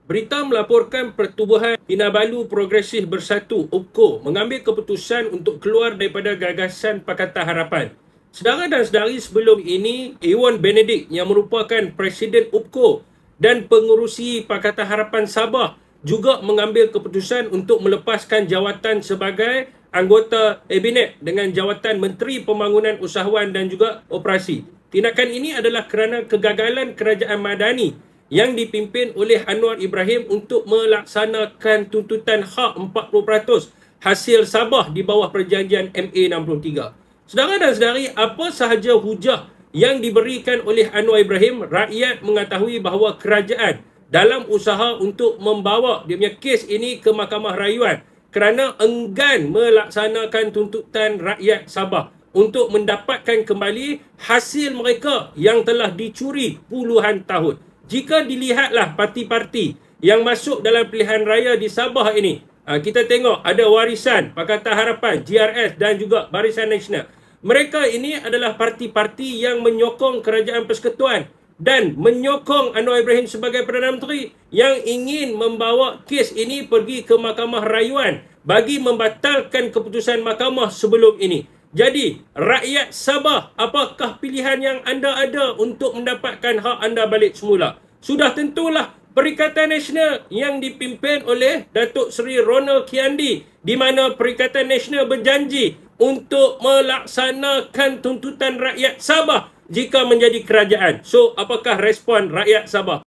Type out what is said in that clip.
Berita melaporkan Pertubuhan Kinabalu Progresif Bersatu (UPKO) mengambil keputusan untuk keluar daripada gagasan Pakatan Harapan. Saudara dan saudari, sebelum ini, Ewan Benedict yang merupakan Presiden UPKO dan pengurusi Pakatan Harapan Sabah juga mengambil keputusan untuk melepaskan jawatan sebagai anggota Kabinet dengan jawatan Menteri Pembangunan Usahawan dan juga Operasi. Tindakan ini adalah kerana kegagalan Kerajaan Madani yang dipimpin oleh Anwar Ibrahim untuk melaksanakan tuntutan hak 40% hasil Sabah di bawah perjanjian MA63. Saudara dan saudari, apa sahaja hujah yang diberikan oleh Anwar Ibrahim, rakyat mengetahui bahawa kerajaan dalam usaha untuk membawa dia punya kes ini ke Mahkamah Rayuan kerana enggan melaksanakan tuntutan rakyat Sabah untuk mendapatkan kembali hasil mereka yang telah dicuri puluhan tahun. Jika dilihatlah parti-parti yang masuk dalam pilihan raya di Sabah ini, kita tengok ada Warisan, Pakatan Harapan, GRS dan juga Barisan Nasional. Mereka ini adalah parti-parti yang menyokong Kerajaan Persekutuan dan menyokong Anwar Ibrahim sebagai Perdana Menteri yang ingin membawa kes ini pergi ke Mahkamah Rayuan bagi membatalkan keputusan mahkamah sebelum ini. Jadi, rakyat Sabah, apakah pilihan yang anda ada untuk mendapatkan hak anda balik semula? Sudah tentulah Perikatan Nasional yang dipimpin oleh Datuk Seri Ronald Kiandi, di mana Perikatan Nasional berjanji untuk melaksanakan tuntutan rakyat Sabah jika menjadi kerajaan. So, apakah respon rakyat Sabah?